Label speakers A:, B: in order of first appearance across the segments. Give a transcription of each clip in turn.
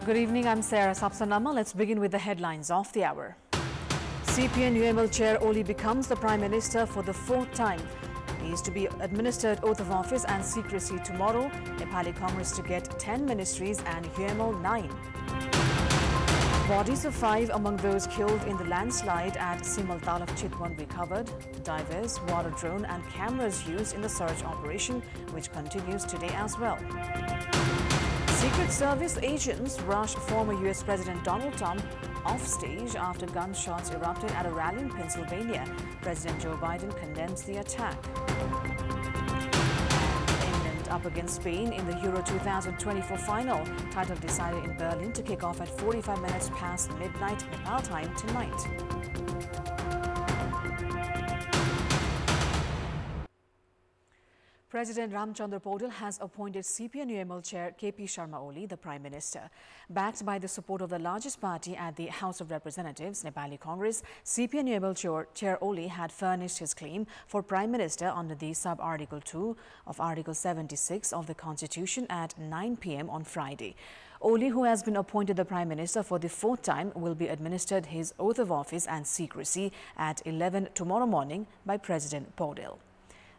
A: Good evening, I'm Sarah Sapsanamma. Let's begin with the headlines of the hour. CPN-UML Chair Oli becomes the Prime Minister for the fourth time. He is to be administered oath of office and secrecy tomorrow. Nepali Congress to get 10 ministries and UML 9. Bodies of 5 among those killed in the landslide at Simaltal of Chitwan recovered. Divers, water drone and cameras used in the search operation, which continues today as well. Secret Service agents rushed former U.S. President Donald Trump off stage after gunshots erupted at a rally in Pennsylvania. President Joe Biden condemns the attack. England up against Spain in the Euro 2024 final. Title decided in Berlin to kick off at 45 minutes past midnight Nepal time tonight. President Ramchandra Paudel has appointed CPN-UML Chair KP Sharma Oli the Prime Minister. Backed by the support of the largest party at the House of Representatives, Nepali Congress, CPN-UML Chair Oli had furnished his claim for Prime Minister under the sub-Article 2 of Article 76 of the Constitution at 9 p.m. on Friday. Oli, who has been appointed the Prime Minister for the fourth time, will be administered his oath of office and secrecy at 11 tomorrow morning by President Paudel.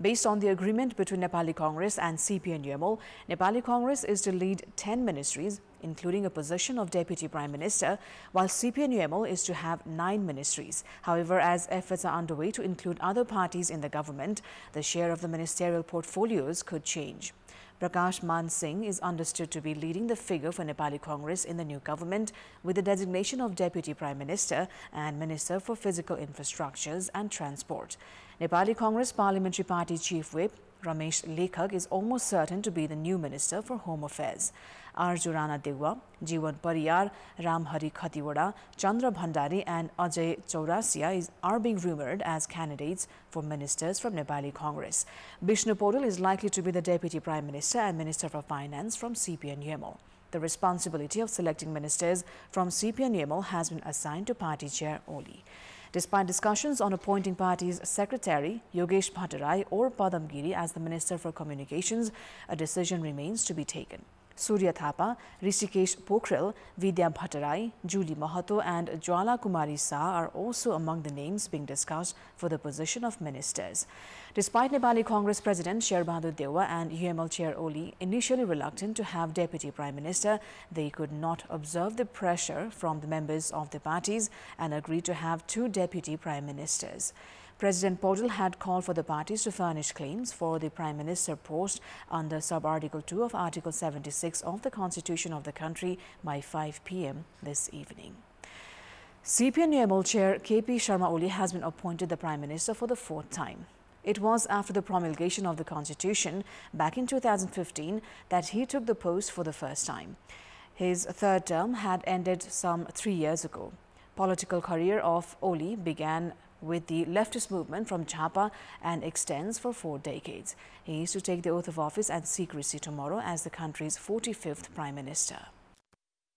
A: Based on the agreement between Nepali Congress and CPN-UML, Nepali Congress is to lead 10 ministries, including a position of Deputy Prime Minister, while CPN-UML is to have 9 ministries. However, as efforts are underway to include other parties in the government, the share of the ministerial portfolios could change. Prakash Man Singh is understood to be leading the figure for Nepali Congress in the new government with the designation of Deputy Prime Minister and Minister for Physical Infrastructures and Transport. Nepali Congress Parliamentary Party Chief Whip Ramesh Lekhak is almost certain to be the new Minister for Home Affairs. Arju Rana Dewa, Jeewan Pariyar, Ramhari Khatiwada, Chandra Bhandari and Ajay Chaurasia are being rumoured as candidates for ministers from Nepali Congress. Bishnu Paudel is likely to be the Deputy Prime Minister and Minister for Finance from CPN-UML. The responsibility of selecting ministers from CPN-UML has been assigned to Party Chair Oli. Despite discussions on appointing party's secretary, Yogesh Bhattarai or Padam Giri as the Minister for Communications, a decision remains to be taken. Surya Thapa, Rishikesh Pokhrel, Vidya Bhattarai, Julie Mahato and Jwala Kumari Shah are also among the names being discussed for the position of ministers. Despite Nepali Congress President Sher Bahadur Dewa and UML Chair Oli initially reluctant to have Deputy Prime Minister, they could not observe the pressure from the members of the parties and agreed to have 2 Deputy Prime Ministers. President Paudel had called for the parties to furnish claims for the Prime Minister post under sub-Article 2 of Article 76 of the Constitution of the country by 5 p.m. this evening. CPN-UML Chair KP Sharma Oli has been appointed the Prime Minister for the 4th time. It was after the promulgation of the Constitution back in 2015 that he took the post for the first time. His 3rd term had ended some 3 years ago. Political career of Oli began with the leftist movement from Jhapa and extends for 4 decades. He is to take the oath of office and secrecy tomorrow as the country's 45th Prime Minister.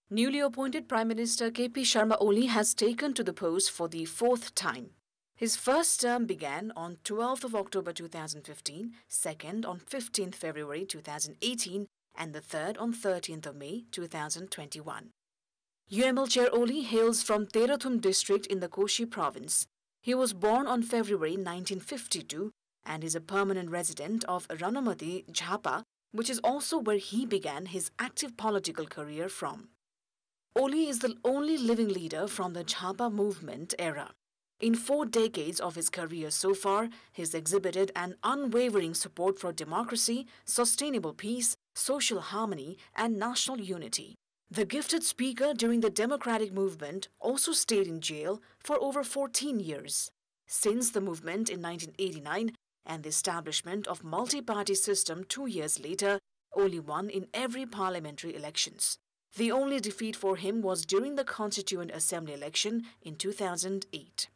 A: Newly appointed Prime Minister KP Sharma Oli has taken to the post for the 4th time. His first term began on 12th of October 2015, second on 15th February 2018 and the third on 13th of May 2021. UML Chair Oli hails from Terathum district in the Koshi province. He was born on February 1952 and is a permanent resident of Ranamati, Jhapa, which is also where he began his active political career from. Oli is the only living leader from the Jhapa movement era. In 4 decades of his career so far, he has exhibited an unwavering support for democracy, sustainable peace, social harmony and national unity. The gifted speaker during the democratic movement also stayed in jail for over 14 years. Since the movement in 1989 and the establishment of multi-party system 2 years later, Oli won in every parliamentary elections. The only defeat for him was during the Constituent Assembly election in 2008.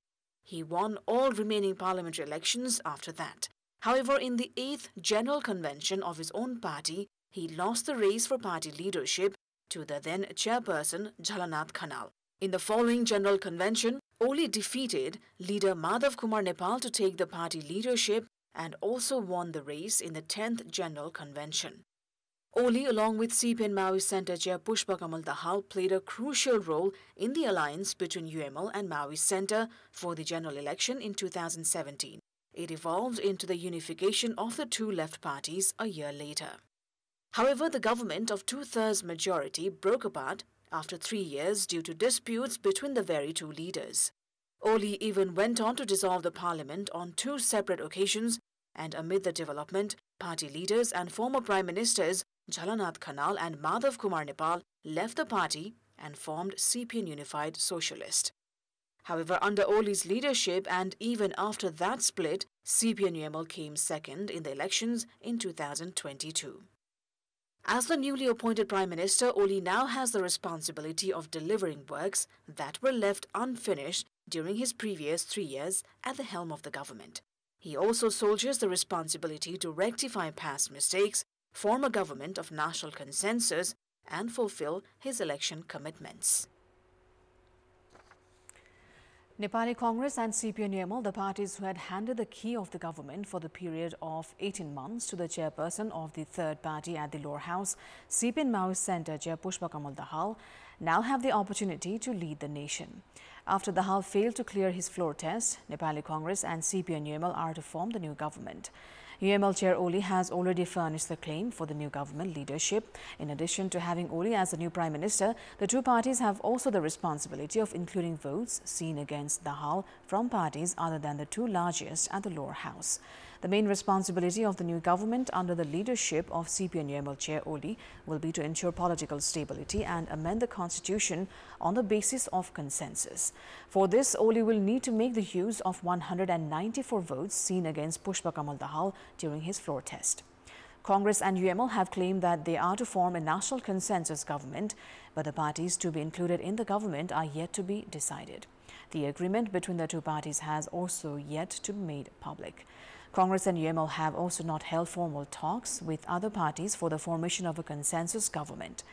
A: He won all remaining parliamentary elections after that. However, in the 8th General Convention of his own party, he lost the race for party leadership to the then chairperson Jhalanath Khanal. In the following General Convention, Oli defeated leader Madhav Kumar Nepal to take the party leadership and also won the race in the 10th General Convention. Oli, along with CPN Maoist Centre Chair Pushpakamal Dahal, played a crucial role in the alliance between UML and Maoist Centre for the general election in 2017. It evolved into the unification of the two left parties a year later. However, the government of two-thirds majority broke apart after 3 years due to disputes between the very two leaders. Oli even went on to dissolve the parliament on 2 separate occasions, and amid the development, party leaders and former Prime Ministers Jhalanath Khanal and Madhav Kumar Nepal left the party and formed CPN Unified Socialist. However, under Oli's leadership and even after that split, CPN-UML came second in the elections in 2022. As the newly appointed Prime Minister, Oli now has the responsibility of delivering works that were left unfinished during his previous 3 years at the helm of the government. He also soldiers the responsibility to rectify past mistakes, form a government of national consensus, and fulfill his election commitments. Nepali Congress and CPN-UML, the parties who had handed the key of the government for the period of 18 months to the chairperson of the third party at the lower house, CPN Maoist Centre Chair Pushpakamal Dahal, now have the opportunity to lead the nation. After Dahal failed to clear his floor test, Nepali Congress and CPN-UML are to form the new government. UML Chair Oli has already furnished the claim for the new government leadership. In addition to having Oli as the new Prime Minister, the two parties have also the responsibility of including votes seen against Dahal from parties other than the two largest at the lower house. The main responsibility of the new government under the leadership of CPN-UML Chair Oli will be to ensure political stability and amend the constitution on the basis of consensus. For this, Oli will need to make the use of 194 votes seen against Pushpakamal Dahal during his floor test. Congress and UML have claimed that they are to form a national consensus government, but the parties to be included in the government are yet to be decided. The agreement between the two parties has also yet to be made public. Congress and UML have also not held formal talks with other parties for the formation of a consensus government.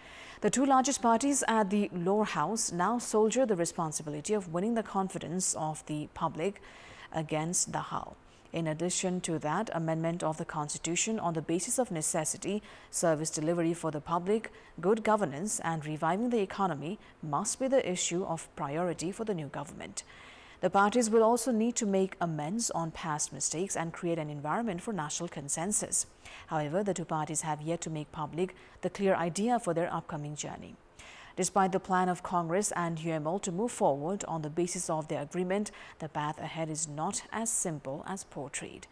A: The two largest parties at the lower house now soldier the responsibility of winning the confidence of the public against Dahal. In addition to that, amendment of the constitution on the basis of necessity, service delivery for the public, good governance and reviving the economy must be the issue of priority for the new government. The parties will also need to make amends on past mistakes and create an environment for national consensus. However, the two parties have yet to make public the clear idea for their upcoming journey. Despite the plan of Congress and UML to move forward on the basis of their agreement, the path ahead is not as simple as portrayed.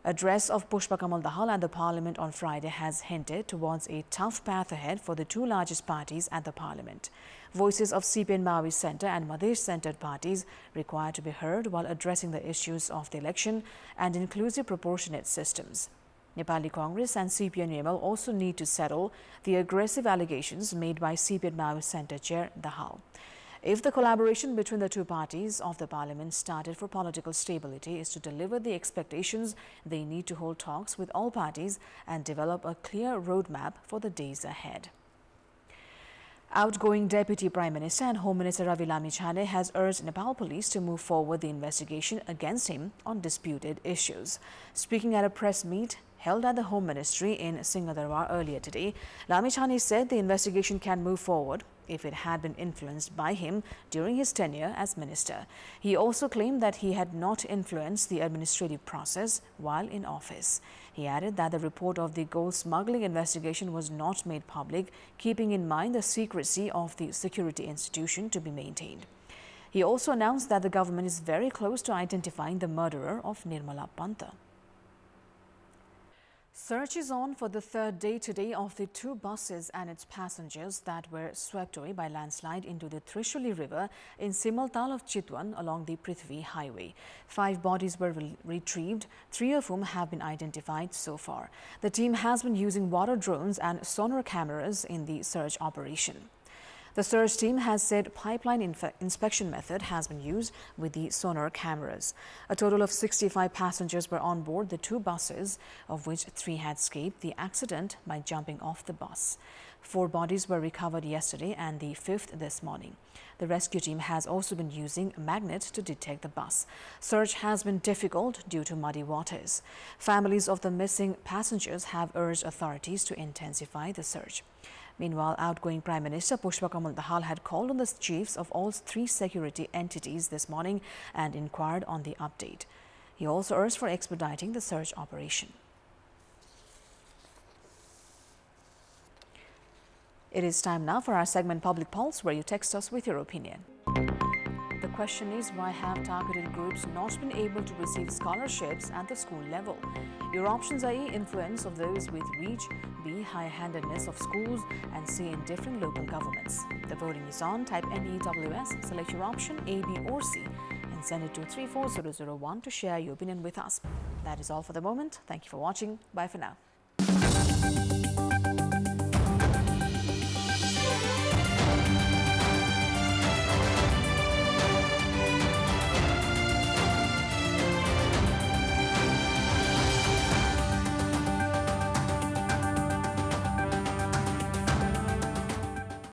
A: Address of Pushpakamal Dahal at the Parliament on Friday has hinted towards a tough path ahead for the two largest parties at the Parliament. Voices of CPN Maoist Centre and Madhesh-centred parties require to be heard while addressing the issues of the election and inclusive proportionate systems. Nepali Congress and CPN-UML also need to settle the aggressive allegations made by CPN Maoist Centre Chair Dahal. If the collaboration between the two parties of the parliament started for political stability is to deliver the expectations, they need to hold talks with all parties and develop a clear roadmap for the days ahead. Outgoing Deputy Prime Minister and Home Minister Ravi Lamichhane has urged Nepal Police to move forward the investigation against him on disputed issues. Speaking at a press meet held at the Home Ministry in Singhadarbar earlier today, Lamichhane said the investigation can move forward if it had been influenced by him during his tenure as minister. He also claimed that he had not influenced the administrative process while in office. He added that the report of the gold smuggling investigation was not made public, keeping in mind the secrecy of the security institution to be maintained. He also announced that the government is very close to identifying the murderer of Nirmala Panta. Search is on for the third day today of the two buses and its passengers that were swept away by landslide into the Trishuli River in Simaltal of Chitwan along the Prithvi Highway. 5 bodies were retrieved, 3 of whom have been identified so far. The team has been using water drones and sonar cameras in the search operation. The search team has said pipeline inspection method has been used with the sonar cameras. A total of 65 passengers were on board the 2 buses, of which 3 had escaped the accident by jumping off the bus. 4 bodies were recovered yesterday and the 5th this morning. The rescue team has also been using a magnet to detect the bus. Search has been difficult due to muddy waters. Families of the missing passengers have urged authorities to intensify the search. Meanwhile, outgoing Prime Minister Pushpa Kamal Dahal had called on the chiefs of all 3 security entities this morning and inquired on the update. He also urged for expediting the search operation. It is time now for our segment Public Pulse, where you text us with your opinion. The question is, why have targeted groups not been able to receive scholarships at the school level? Your options are A, influence of those with reach, B, high-handedness of schools, and C, indifferent local governments. The voting is on. Type NEWS, select your option A, B or C and send it to 34001 to share your opinion with us. That is all for the moment. Thank you for watching. Bye for now.